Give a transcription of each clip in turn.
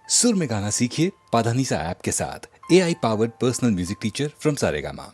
सुर में गाना सीखिए पाधानीसा ऐप के साथ। AI powered personal music teacher from Saregama.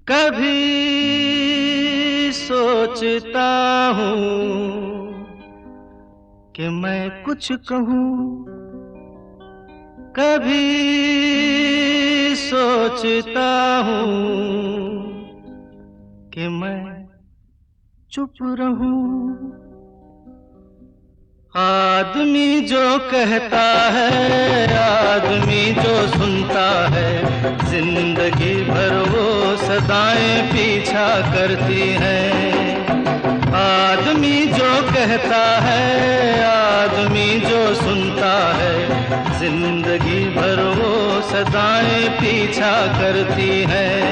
कभी सोचता हूँ कि मैं कुछ कहूँ, कभी सोचता हूँ कि मैं चुप रहूं। आदमी जो कहता है, आदमी जो सुनता है, जिंदगी भर वो सदाएं पीछा करती हैं। आदमी जो कहता है, आदमी जो सुनता है, जिंदगी भर वो सदाएं पीछा करती हैं।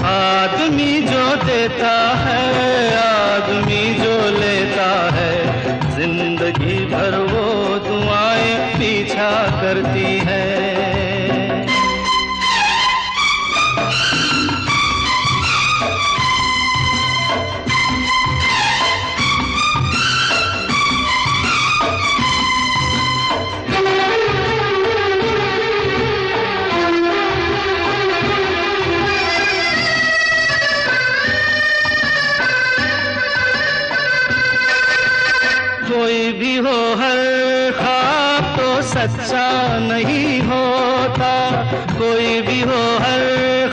आदमी जो देता है, आदमी जो लेता है, जिंदगी भर वो दुआएं पीछा करती हैं। कोई भी हो, हर ख्वाब तो सच्चा नहीं होता। कोई भी हो, हर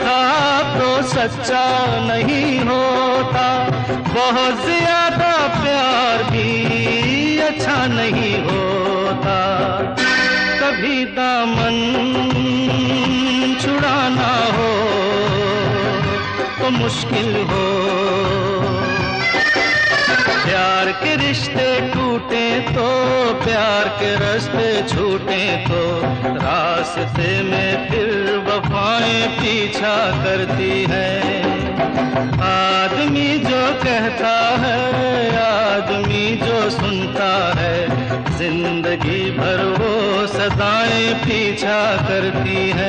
ख्वाब तो सच्चा नहीं होता। बहुत ज्यादा प्यार भी अच्छा नहीं होता। कभी दामन छुड़ाना हो तो मुश्किल हो। प्यार के रिश्ते टूटे तो, प्यार के रास्ते छूटे तो, रास्ते में फिर वफाएं पीछा करती हैं। आदमी जो कहता है, आदमी जो सुनता है, जिंदगी भर वो सदाएं पीछा करती हैं।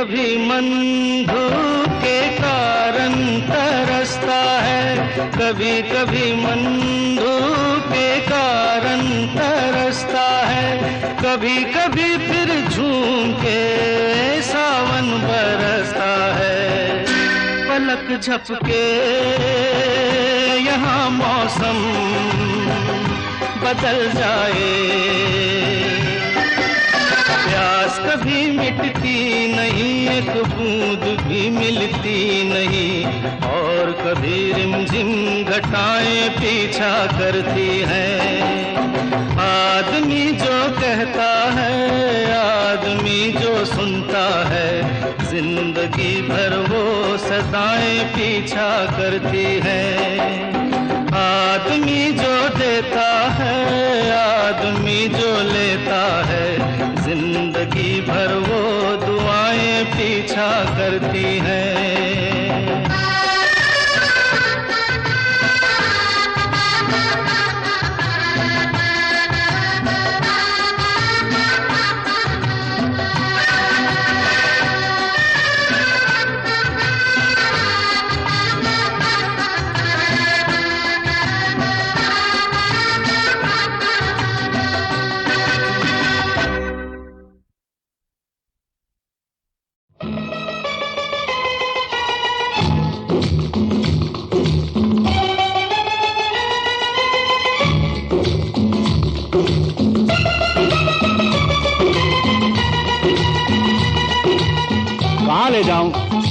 कभी मन धूप के कारण तरसता है, कभी कभी मन धूप के कारण तरसता है, कभी कभी फिर झूम के सावन बरसता है। पलक झपके यहाँ मौसम बदल जाए, प्यास कभी मिटती नहीं, एक बूंद भी मिलती नहीं, और कभी रिमझिम घटाएं पीछा करती हैं। आदमी जो कहता है, आदमी जो सुनता है, जिंदगी भर वो सदाएं पीछा करती हैं। आदमी जो देता है, आदमी जो लेता है, जिंदगी भर वो दुआएं पीछा करती हैं। कहाँ ले जाऊं,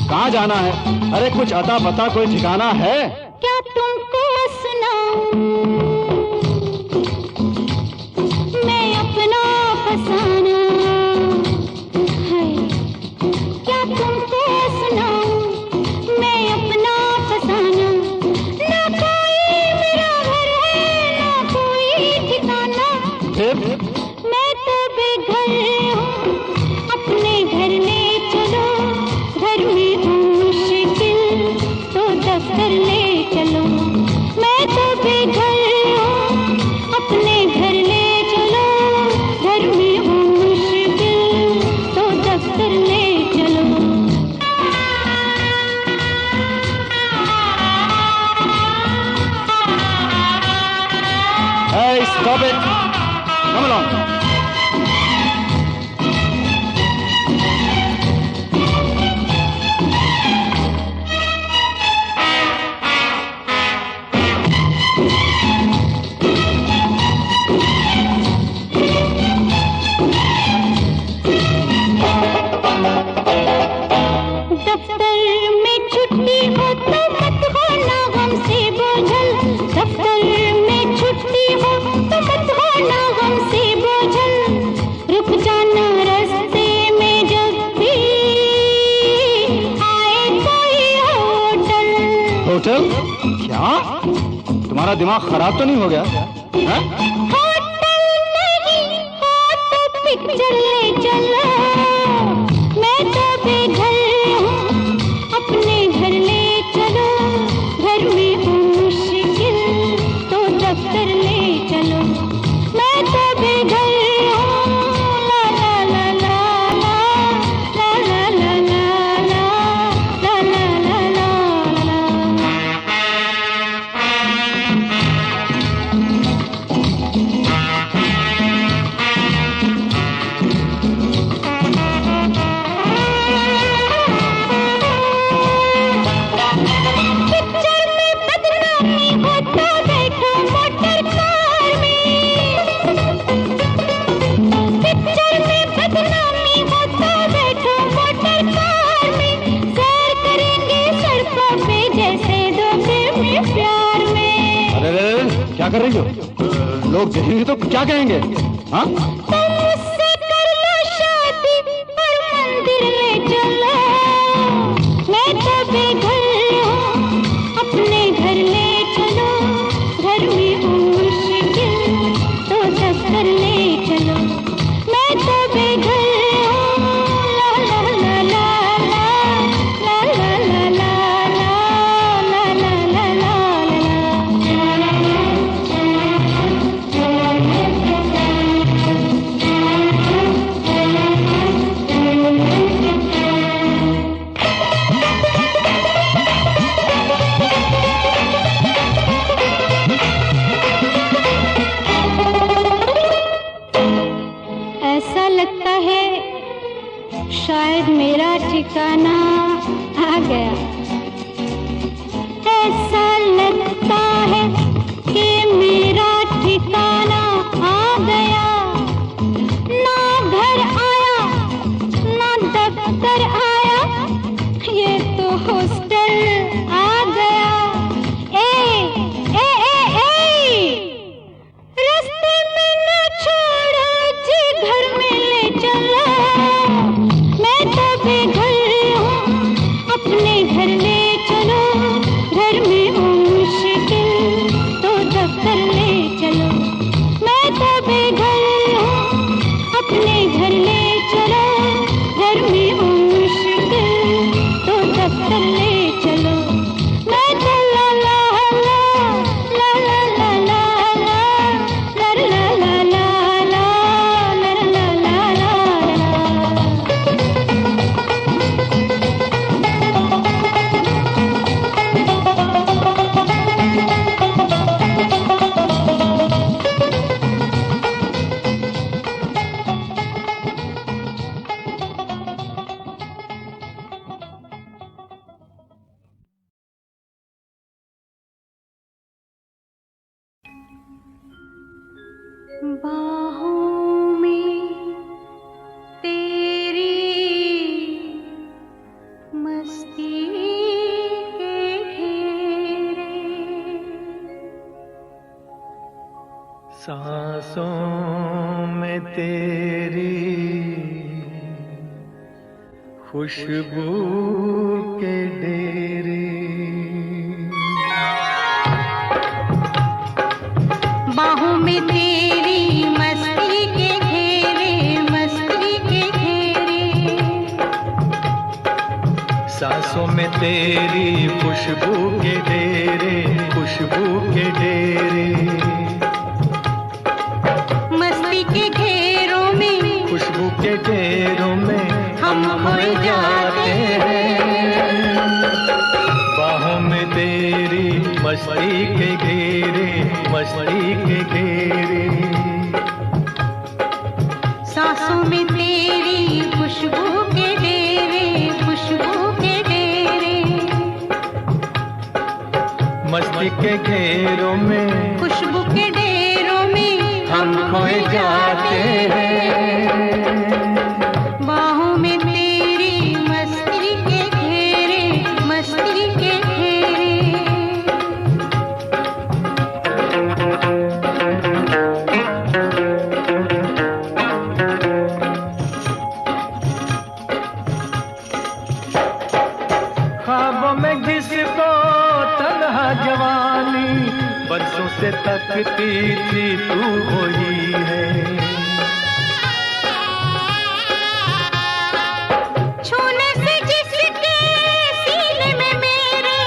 कहाँ जाना है? अरे कुछ अता पता कोई ठिकाना है? क्या तुमको सुनाऊं मैं अपना फसाना है? क्या तुमको सुनाऊं मैं अपना फसाना? ना कोई मेरा घर है, ना कोई ठिकाना। फिर मैं तो बेघर हूँ, अपने घर ले चलो। घर में हूँ मुश्किल, तो दफ्तर ले चलो। मैं तो बेघर हूँ, अपने घर ले चलो। घर में हूँ मुश्किल, तो दफ्तर ले चलो। Hey, stop it! Come along. दफ्तर में छुट्टी हो तो मत होना हमसे बोझल। दफ्तर में छुट्टी हो तो मत होना हमसे बोझल। रुक जाना रास्ते में जब भी आए कोई होटल। होटल? क्या? तुम्हारा दिमाग खराब तो नहीं हो गया? हाँ? होटल नहीं हो तो पिक्चर ले चलो। मैं तो बेघर हूँ, अपने घर ले चलो। घर में हूँ मुश्किल, तो दफ्तर ले चलो। मैं तो बेघर हूँ, ला ला ला ला ला ला ला ला ला ला ला ला ला ला। पिक्चर में बदनामी हो तो बैठो मोटर कार में। पिक्चर में बदनामी हो तो बैठो मोटर कार में। सैर करेंगे सड़कों पे जैसे दो प्रेमी प्यार में। अरे क्या कर रही हो? लोग देखेंगे तो क्या कहेंगे? हाँ? तुम मुझसे कर लो शादी और मंदिर ले चलो। मैं तो बेघर हूँ, अपने घर ले चलो। घर में हूँ मुश्किल, तो दफ्तर ले चलो। मैं तो बेघर हूँ, ला ला ला ला ला ला ला ला ला ला ला ला ला। ठिकाना आ गया। ऐसा लगता है कि मेरा ठिकाना आ गया। ना घर आया ना दफ्तर आया, ये तो हॉस्टल आ गया। रास्ते में न छोड़ो जी, घर में ले चलो। मैं तो बेघर हूँ, अपने घर ले चलो। घर में हो मुश्किल तो दफ्तर ले चलो। मैं तो बेघर हूँ, अपने घर ले चलो। घर में हो मुश्किल तो दफ्तर ले चलो। मैं तो ला ला ला ला ला ला ला ला ला ला ला ला ला ला बाहों में तेरी मस्ती के घेरे, सांसों में तेरी खुशबू के डेरे। बाहों में तेरी मस्ती के घेरे, मस्ती के घेरे। सांसों में तेरी खुशबू के डेरे, खुशबू के डेरे। मस्ती के घेरों में, खुशबू के डेरों में हम खोए जाते हैं। बाहों में तेरी मस्ती के घेरे, मस्ती के घेरे। सांसों में तेरी खुशबू के डेरे, खुशबू के डेरे। मस्ती के घेरों में, खुशबू के डेरों में हम खोए जाते हैं। बाहों में तेरी मस्ती के घेरे, मस्ती के घेरे। ख्वाबों में जिसको तन्हा जवानी बरसों से तकती थी, तू वही है। छूने से जिसके सीने में मेरे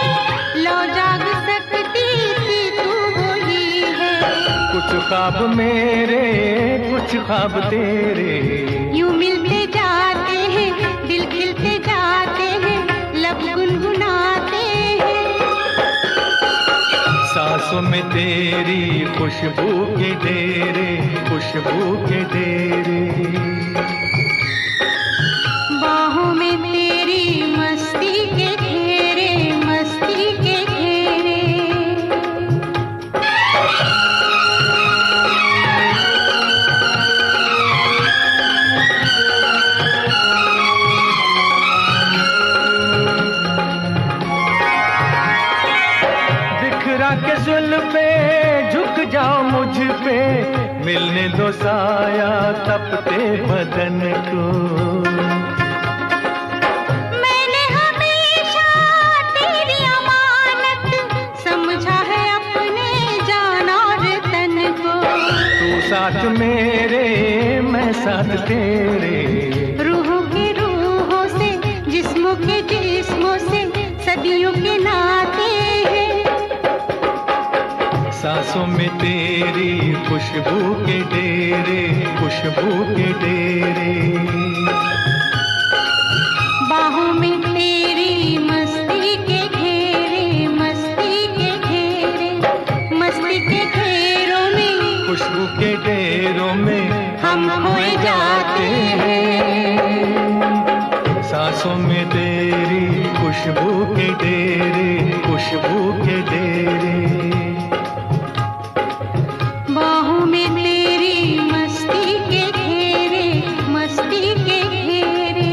लो जाग सकती थी, तू वही है। कुछ ख्वाब मेरे, कुछ ख्वाब तेरे, यूं मिलते जाते हैं, दिल खिलते जाते हैं, लब गुनगुनाते हैं। सांसों में तेरी खुशबू के डेरे, खुशबू के डेरे। बाहों में तेरी मस्ती के घेरे, मस्ती के घेरे। बिखरा के जुल्फे झुक जाओ मुझ पे, मिलने दो साया तपते बदन को। मैंने हमेशा तेरी अमानत समझा है, अपने जान और तन को। तू साथ मेरे, मैं साथ तेरे। रूहों के रूहों से, जिस्मों के जिस्मों से, सदियों के नाते हैं। सांसों में तेरी खुशबू के डेरे, खुशबू के डेरे। बाहों में तेरी मस्ती के घेरे, मस्ती के घेरे। मस्ती के घेरों में, खुशबू के डेरों में हम खोए जाते हैं। सांसों सांसों में तेरी खुशबू के डेरे, खुशबू के डेरे। बाहों में तेरी मस्ती के घेरे, मस्ती के घेरे।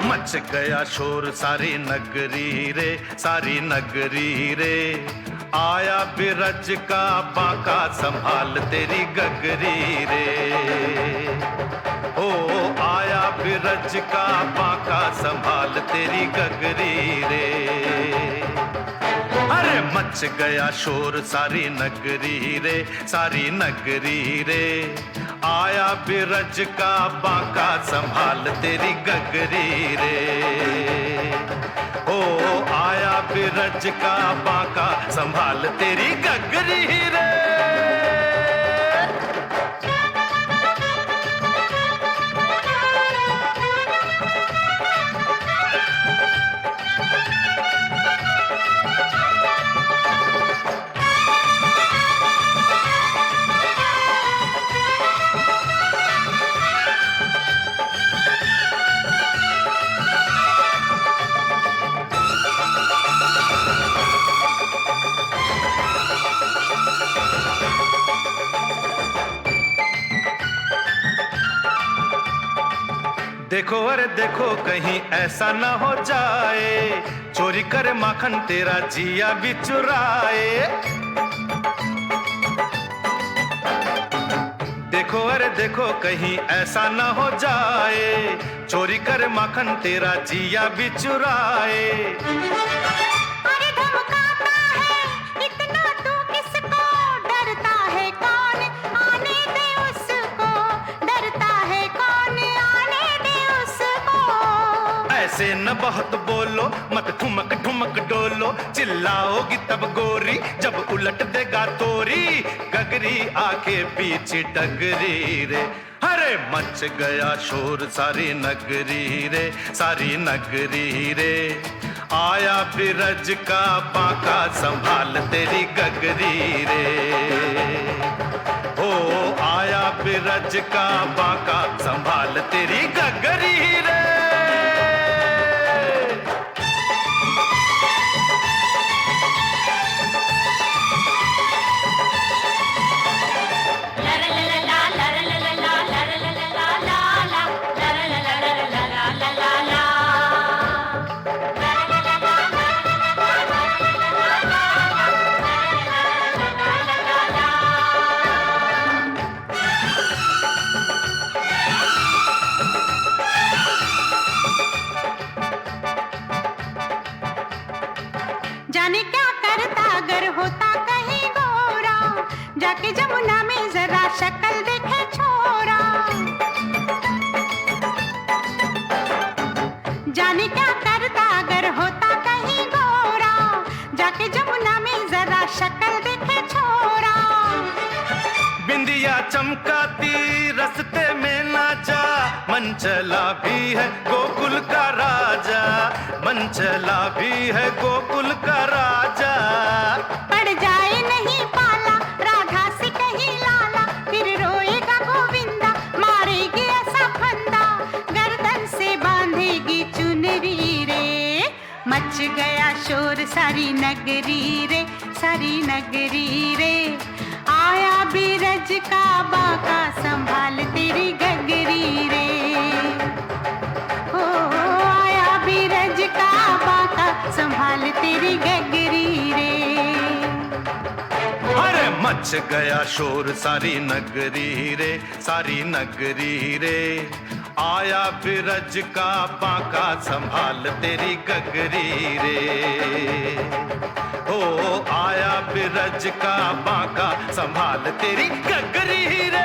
मच गया शोर सारी नगरी रे, सारी नगरी रे। आया बिरज का बांका संभाल तेरी गगरी रे। ओ आया बिरज का बांका संभाल तेरी गगरी रे। अरे मच गया शोर सारी नगरी रे, सारी नगरी रे। आया बिरज का बांका संभाल तेरी गगरी रे। ओ आया बिरज का बांका संभाल तेरी गगरी रे। देखो अरे देखो कहीं ऐसा ना हो जाए, चोरी करे माखन तेरा जिया भी चुराए। देखो अरे देखो कहीं ऐसा ना हो जाए, चोरी करे माखन तेरा जिया भी चुराए। अरे धमकाता है इतना तू किसको, डरता है कौन आने दे उसको, डरता है कौन आने दे उसको। ऐसे न बहुत बोलो, मत ठुमक ठुमक डोलो, चिल्लाओगी तब गोरी जब उलट देगा तोरी गगरी आके पीछे डगरी रे। अरे मच गया शोर सारी नगरी रे, सारी नगरी रे। आया बिरज का बांका संभाल तेरी गगरी रे। ओ आया बिरज का बांका संभाल तेरी गगरी रे। जाने क्या करता अगर होता कहीं गोरा, जाके जमुना में जरा शक्ल देखे छोरा। जाने क्या करता अगर होता कहीं गोरा, जाके जमुना में जरा शक्ल देखे छोरा। बिंदिया चमकाती रस्ते में नाचा, मन चला भी है गोकुल का राजा, मन चला भी है गोकुल का राजा। पड़ जाए नहीं पाला राधा से कहीं लाला, फिर रोएगा गोविंदा मारेगी ऐसा फंदा, गर्दन से बांधेगी चुनरी रे। मच गया शोर सारी नगरी रे, सारी नगरी रे। आया बीरज का बाका संभाल तेरी गगरी रे, हो आया बीरज का बाका संभाल तेरी गगरी रे। अरे मच गया शोर सारी नगरी रे, सारी नगरी रे। आया बिरज का बांका संभाल तेरी गगरी रे, हो आया बिरज का बांका संभाल तेरी गगरी रे।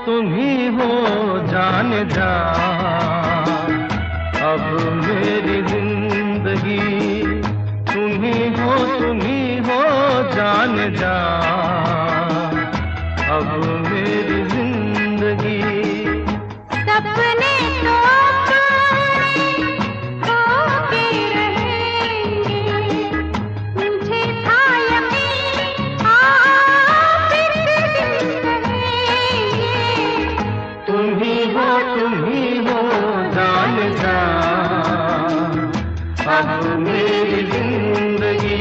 तुम ही हो जान जा, अब मेरी जिंदगी तुम ही हो जान जा, अब मेरी जिंदगी। सपने तो होके रहेंगे, मुझे था यकीन आप एक दिन रहेंगे। तुम ही हो जान जा, अब मेरी जिंदगी।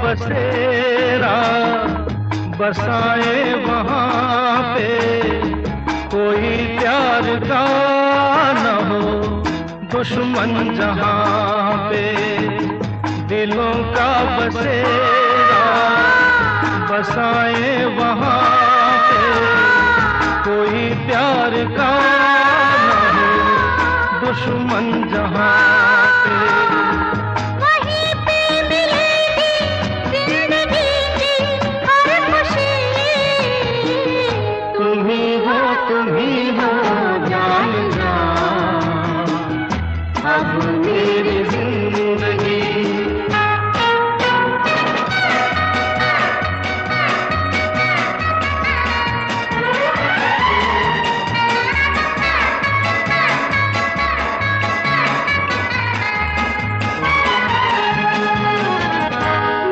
बसेरा बसाए वहाँ पे, कोई प्यार का न हो दुश्मन जहाँ पे। दिलों का बसेरा बसाए वहाँ पे, कोई प्यार का न हो दुश्मन जहाँ पे। तुम ही हो जान जा, अब मेरी जिंदगी।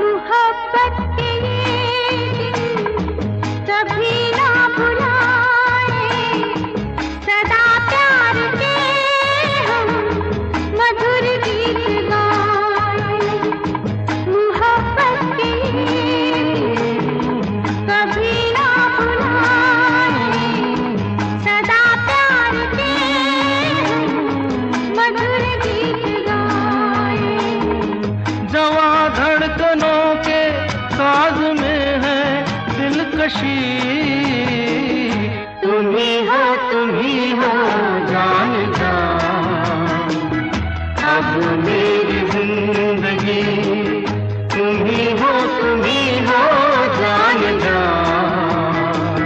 मोहब्बत के दिन कभी ना भुलाए, सदा प्यार के हम मधुर दिलकशी, तुम ही हो जान जान, अब मेरी जिंदगी तुम ही हो जान जान,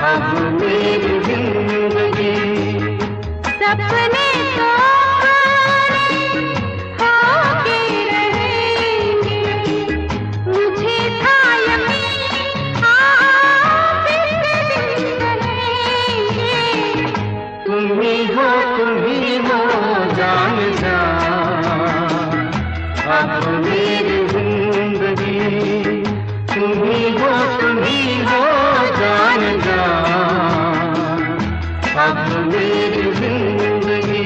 अब मेरी जिंदगी। सपने तो होके रहेंगे, मुझे था यकीन आप एक दिन कहेंगे, तुम ही हो जान जान, अब मेरी जिंदगी तुम ही हो जान जान, अब मेरी जिंदगी।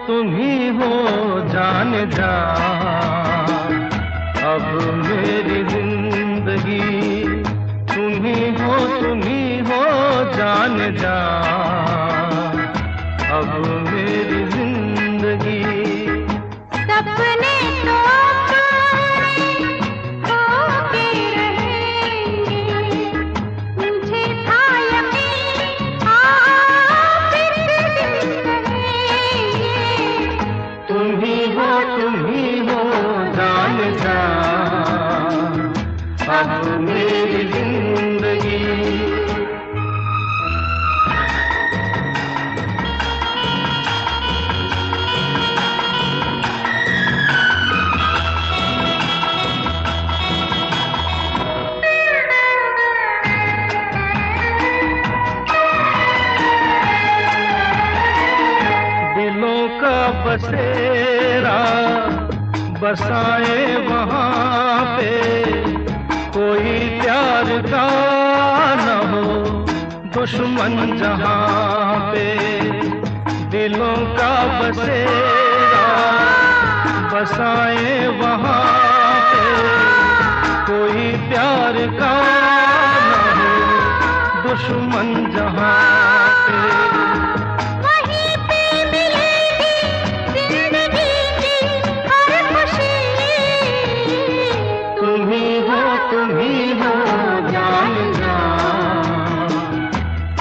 तुम ही हो जान जान, अब मेरी जिंदगी तुम ही हो जान जान, अब मेरी जिंदगी। सपने तो होके रहेंगे, मुझे था यकीन आप एक दिन कहेंगे, तुम ही हो जान जान, अब मेरी जिंदगी। दिलों का बसेरा बसाए वहाँ पे, कोई प्यार का न हो दुश्मन जहाँ पे। दिलों का बसेरा बसाए वहाँ पे, कोई प्यार का न हो दुश्मन जहाँ पे। वहीं पे मिलेगी जिंदगी की हर खुशी, तुम ही हो जान जान,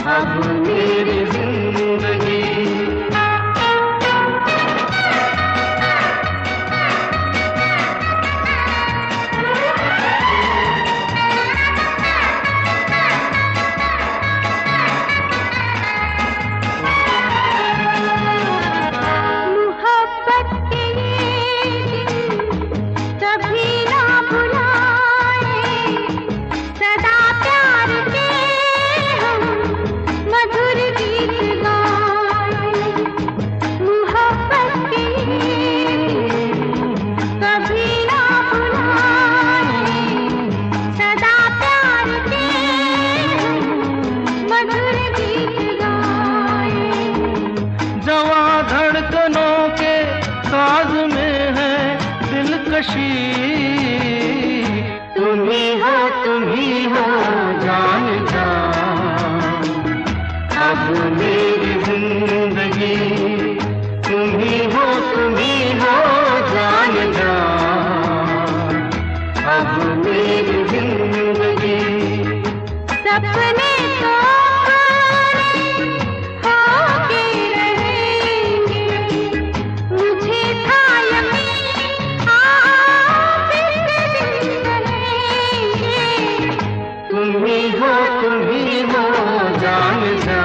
अब मेरी जिंदगी। मोहब्बत के ये दिन कभी ना भुलाए, सदा प्यार के हम मधुर गीत गाए। मोहब्बत के ये दिन कभी ना भुलाए, सदा प्यार के हम मधुर गीत गाए। जवां धड़कनों के साज में है दिलकशी, तुम ही हो जान जान, अब मेरी जिंदगी तुम ही हो जान जान, अब मेरी जिंदगी। सपने तो होके रहेंगे, मुझे था यकीन आप एक दिन कहेंगे, तुम ही हो जान जान।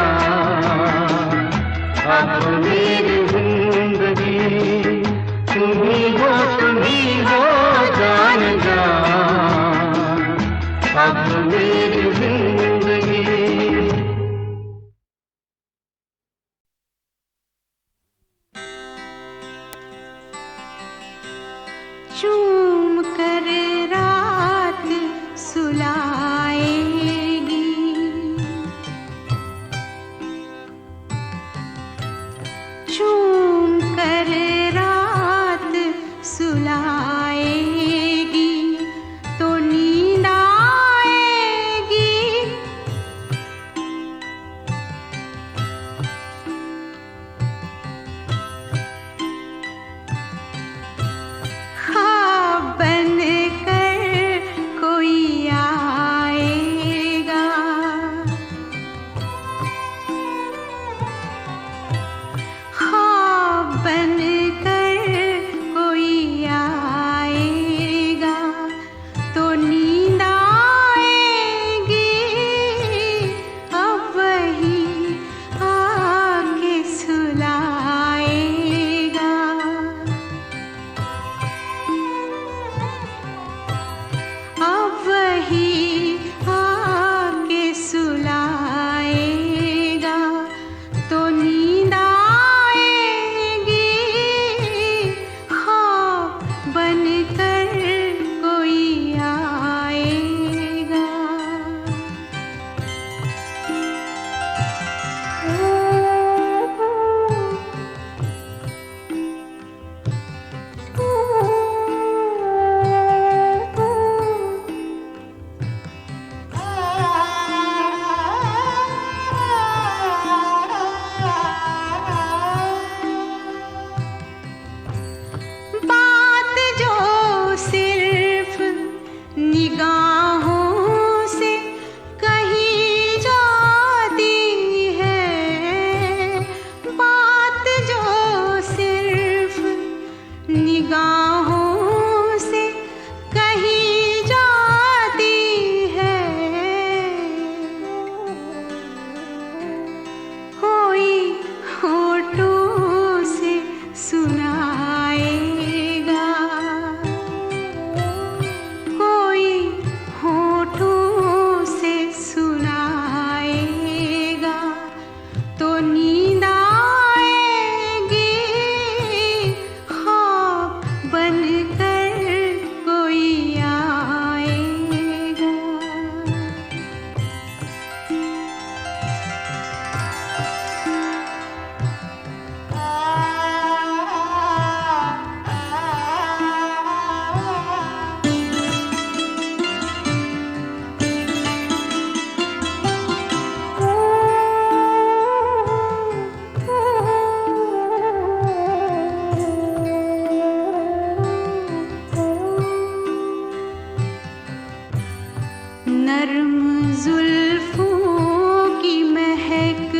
नर्म जुल्फों की महक,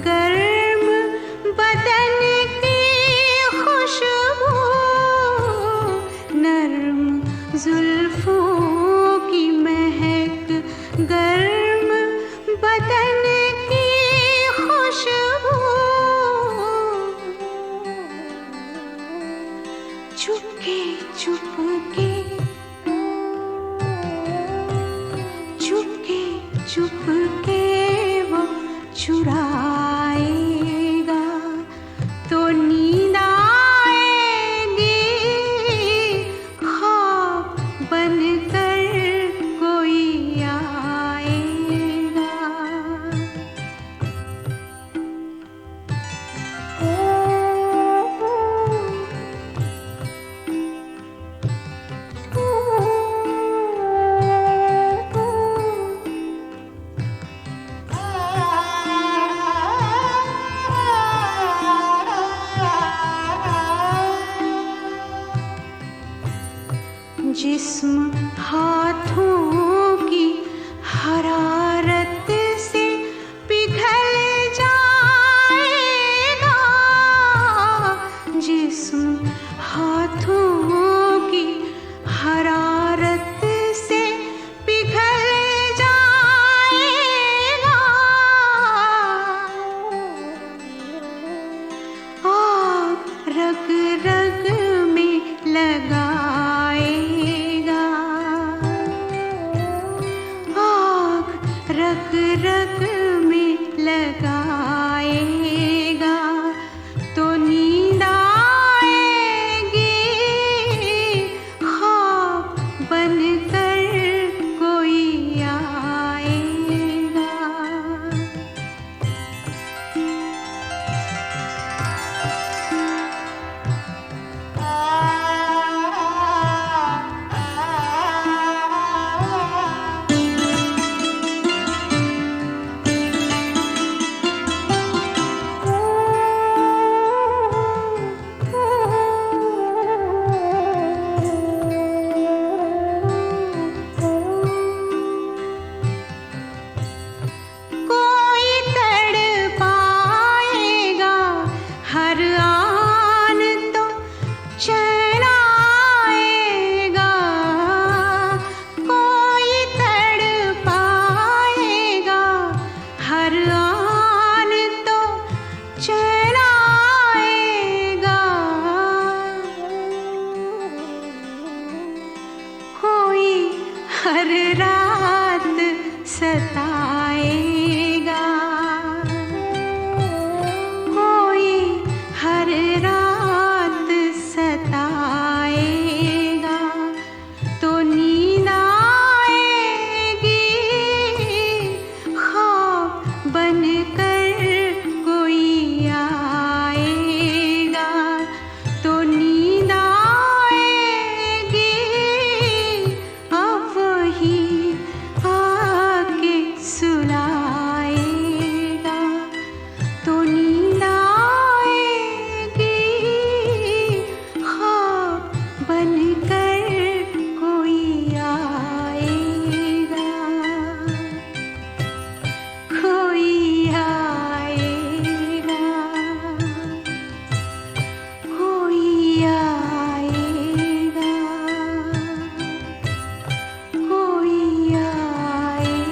गर्म बदन की खुशबू, नर्म जुल्फों की महक, गर्म बदन की खुशबू, चुपके चुपके चुपके चुपके वो चुराएगा तो नींद आएगी, ख्वाब बनकर कोई आएगा। जिस्म हाथों की हरारत से पिघल जाएगा, जिस्म हाथों की हरारत से पिघल जाएगा, आग रग रग में लगाएगा, आग रग रग में लगाएगा तो नींद आएगी, ख्वाब बनकर कोई आएगा। कोई तड़पाएगा हर आन तो चैन आएगा, कोई तड़पाएगा हर आन तो चैन आएगा, कोई हर रात सताएगा, कोई हर रात सताएगा तो नींद आएगी, ख्वाब बनकर कोई आएगा तो नींद आएगी, अब वही आके सुलाएगा तो नींद आएगी, ख्वाब बनकर कोई आएगा, कोई आएगा, कोई आएगा, कोई आएगा।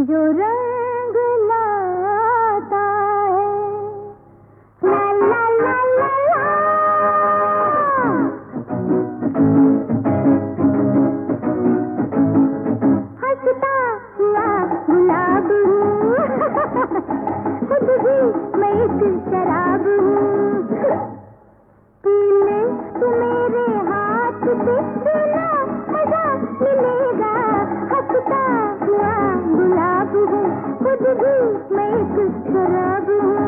जो रंग लाता है एक शराब हूँ। पी ले तू मेरे हाथ से, सुना मजा मिलेगा। हंसता हुआ गुलाब हूँ, खुद भी मैं एक शराब हूँ।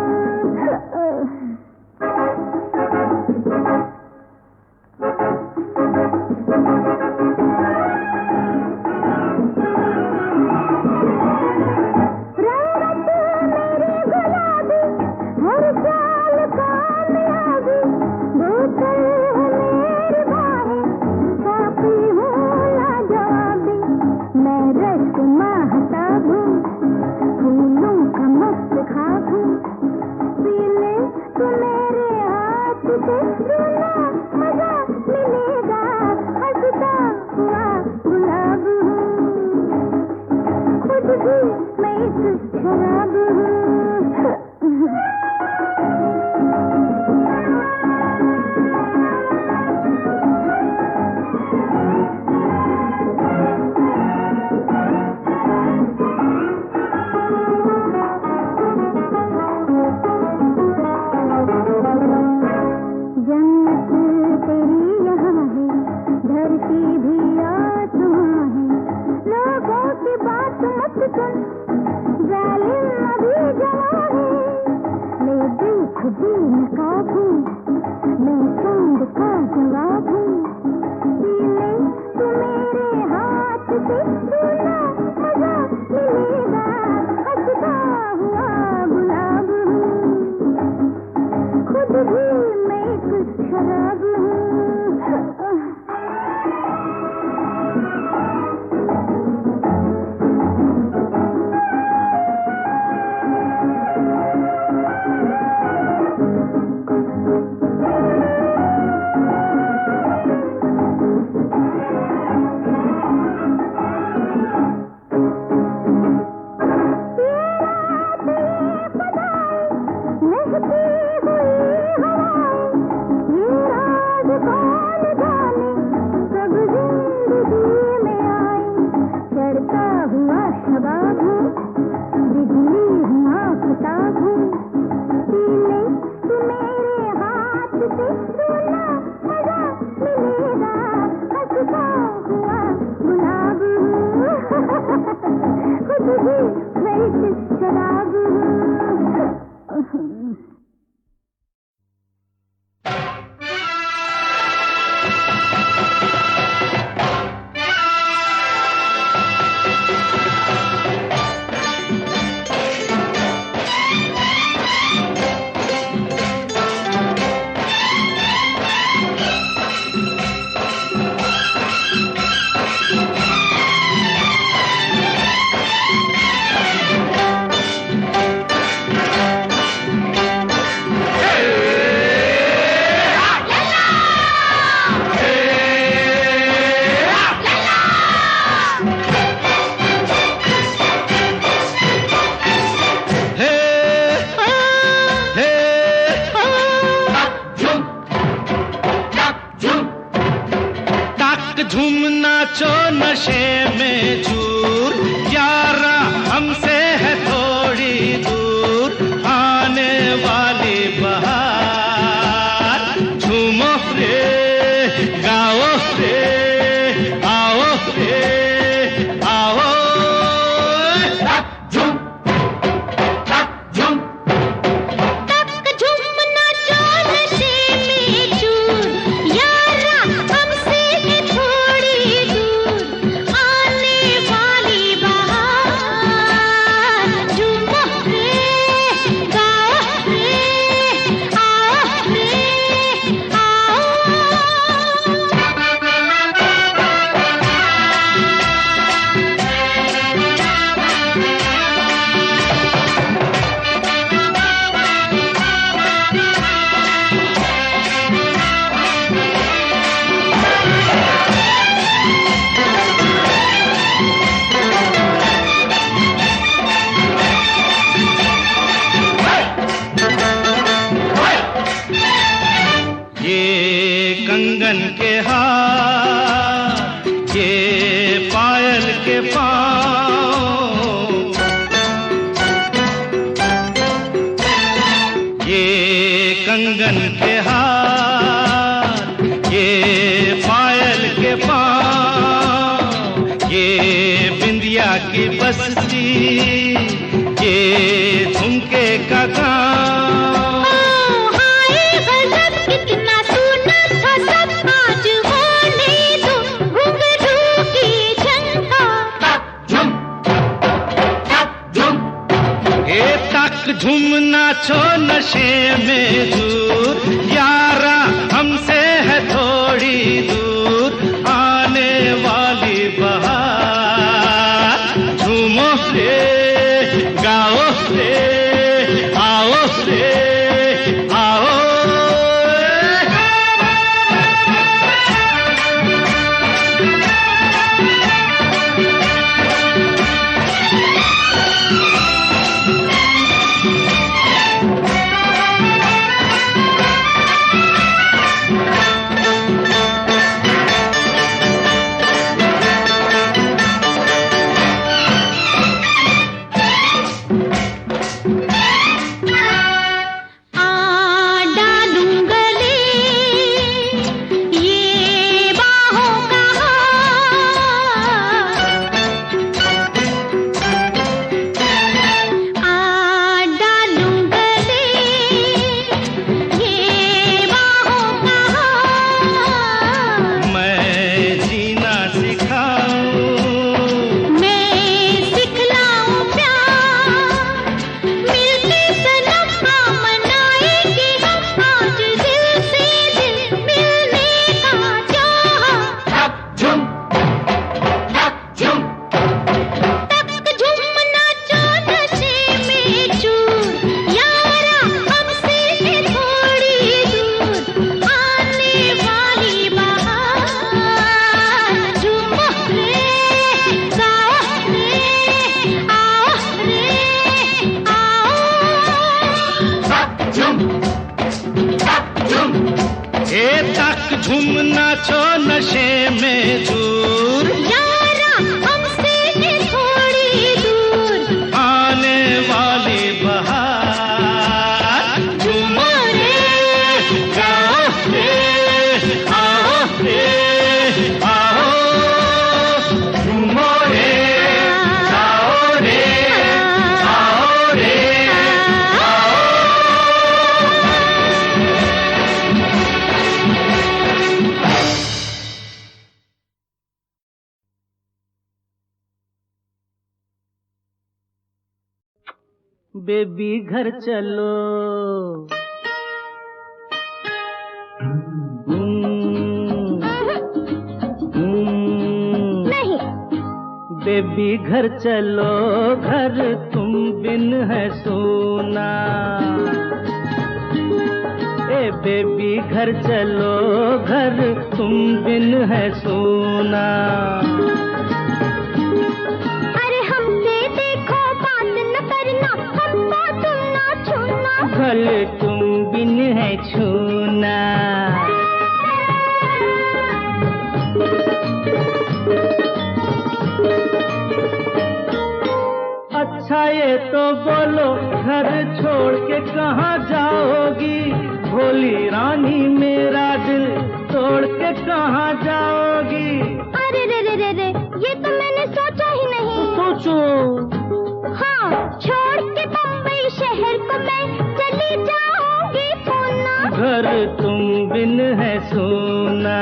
कंगन के हार, ये पायल के पाँव, कंगन के हार, ये पायल के पाँव, ये बिंदिया की बस्ती, ये झुमके का गाँव। हाय गजब कितना तूने था सब, आज होने दो घुंघरू की झंकार। ए तक झूम नाचो नशे में दूर, यारा हमसे है थोड़ी दूर आने वाली बहार। झूमो रे गाओ रे आओ रे आओ। झूम नाचो नशे में दूर, यारा हमसे है थोड़ी दूर आने वाली बहार। झूमो रे गाओ रे आओ रे आओ। झूमो रे गाओ रे आओ रे आओ। बेबी घर चलो, नहीं। बेबी घर चलो, घर तुम बिन है सोना। ए बेबी घर चलो, घर तुम बिन है सोना। भले तुम बिन है छूना। अच्छा ये तो बोलो, घर छोड़ के कहाँ जाओगी? भोली रानी मेरा दिल तोड़ के कहाँ जाओगी? अरे रे रे रे रे, ये तो मैंने सोचा ही नहीं। सोचो। हाँ, छोड़ के बम्बई शहर को मैं चली जाऊंगी पूना। घर तुम बिन है सोना।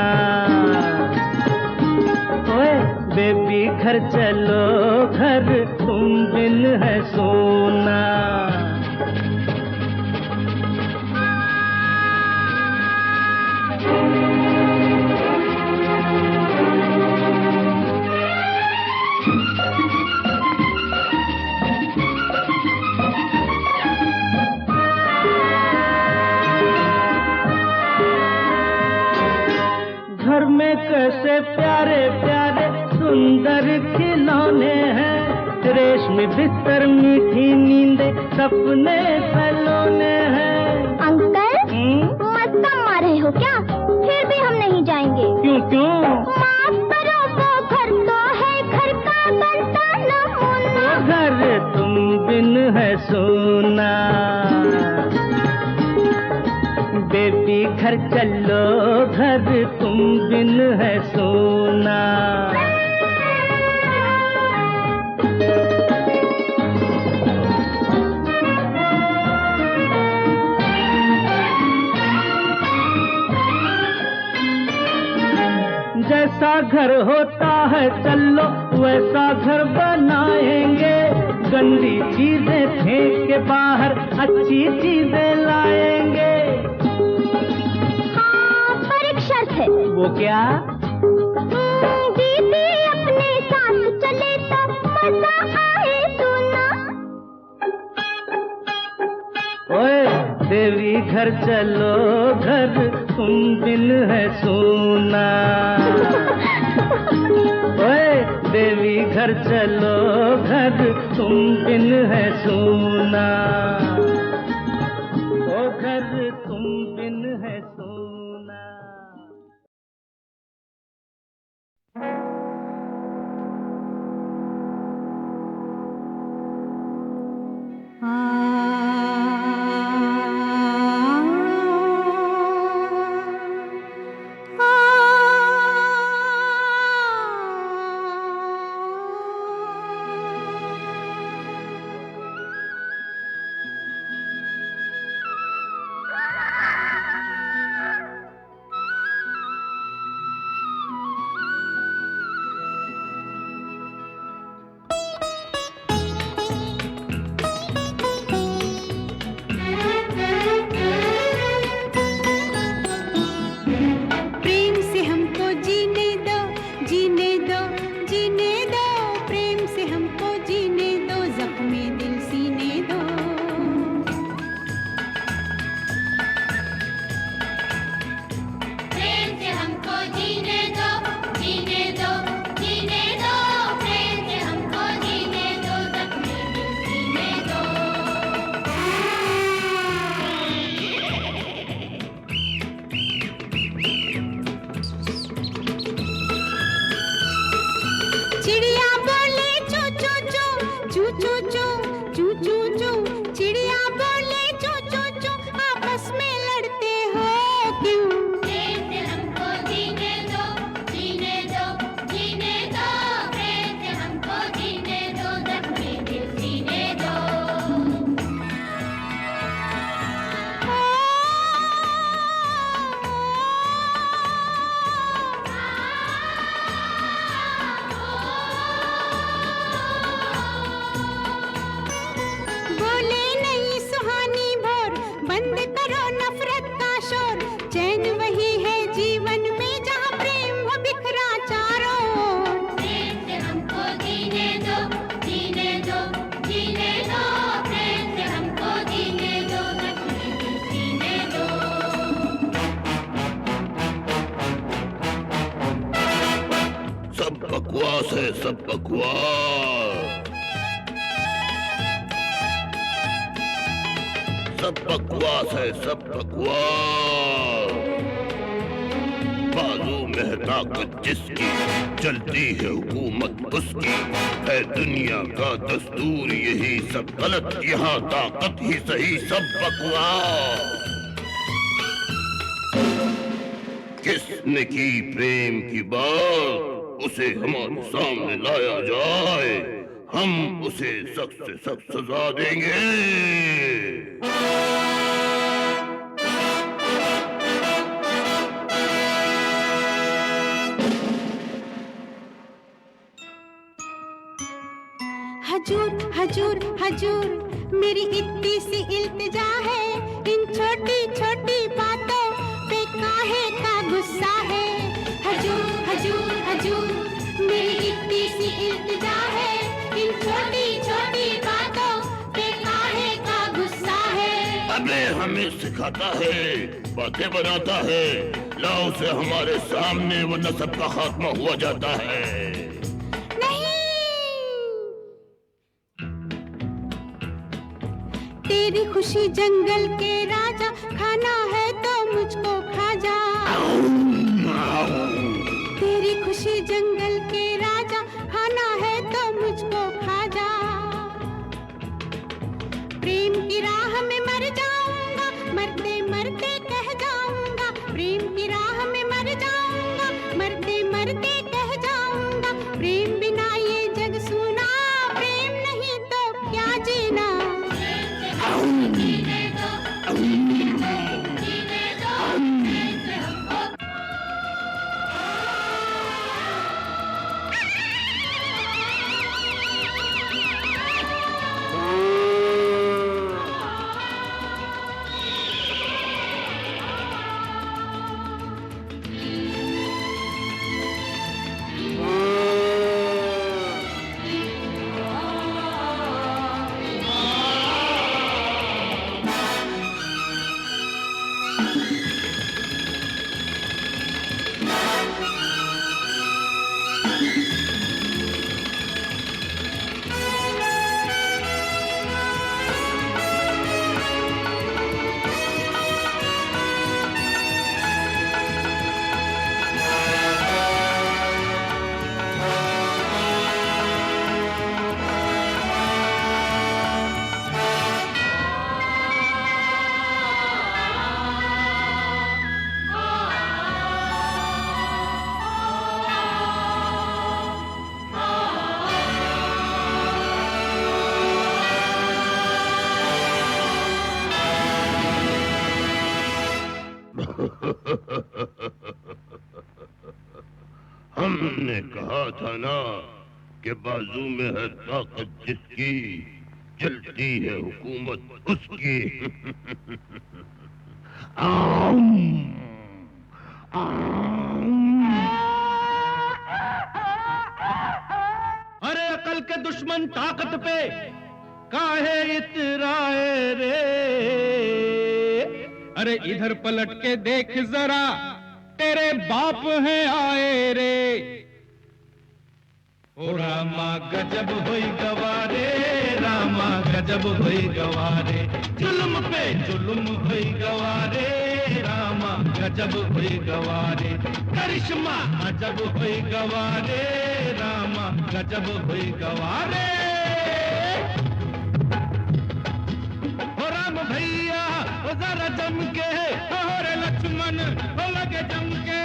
ओए बेबी घर चलो, घर तुम बिन है सोना। घर में कैसे प्यारे प्यारे सुंदर खिलौने हैं, रेशमी बिस्तर मीठी नींदे सपने सलोने हैं। अंकल, मस्का मार रहे हो क्या? फिर भी हम नहीं जाएंगे। क्यों क्यों? माफ करो, वो घर तो है घर का बनता नमूना। घर तुम बिन है सोना। बेबी घर चलो घर तुम बिन है सोना। जैसा घर होता है चलो वैसा घर बनाएंगे, गंदी चीजें फेंक के बाहर अच्छी चीजें लाएंगे। हाँ, पर एक शर्त है। वो क्या? दीदी अपने साथ चले तो मजा आए सुना। ओए देवी घर चलो घर तुम बिन है सोना। ओए देवी घर चलो घर तुम बिन है सोना। ओ घर तुम बिन है सोना। बकवास है, सब बकवास, सब बकवास है, सब बकवास। बाजू में ताकत जिसकी, चलती है हुकूमत उसकी, है दुनिया का दस्तूर यही, सब गलत यहाँ ताकत ही सही, सब बकवास। किसने की प्रेम की बात, उसे हमारे सामने लाया जाए, हम उसे सख्त से सख्त सजा देंगे। हजूर हजूर हजूर, मेरी इतनी सी इल्तिजा है, इन छोटी छोटी बातों पे काहे का गुस्सा है। हजूर हजूर हजूर, मेरी इतनी सी इल्तिजा है, इन छोटी छोटी बातों पे काहे का गुस्सा है। अबे हमें सिखाता है, बातें बनाता है, लाओ उसे हमारे सामने, वरना सबका खात्मा हुआ जाता है। तेरी खुशी जंगल के राजा, खाना है तो मुझको खा जा। तेरी खुशी जंगल के राजा, खाना है तो मुझको खा जा। प्रेम की राह में मर जाऊंगा, मरते मरते कह जा हमने कहा था ना कि बाजू में है ताकत जिसकी, चलती है हुकूमत उसकी। अरे अकल के दुश्मन ताकत पे काहे इतराए रे। अरे इधर पलट के देख जरा, तेरे बाप हैं आए रे। ओ रामा गजब हुई गवारे, रामा गजब हुई गवारे, जुल्म पे जुल्म हुई गवारे, रामा गजब हुई गवारे, करिश्मा अजब हुई गवारे, रामा गजब हुई गवारे। ओ राम भैया ओ जरा जम के, और लक्ष्मण ओ लगे जम के,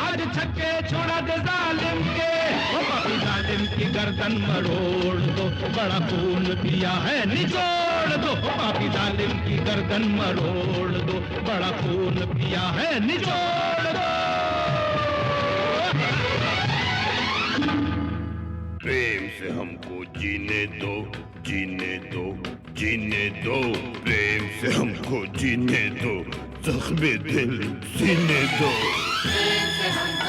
आज छक्के छोड़ा दे जालिम के। ओ पापी जालिम की गर्दन मरोड़ दो, बड़ा खून पिया है निचोड़ दो। ओ पापी जालिम की गर्दन मरोड़ दो, बड़ा खून पिया है निचोड़ दो। प्रेम से हमको जीने दो, जीने दो, जीने दो, प्रेम से हमको जीने दो, जख्मे दिल सीने दो। प्रेम से हमको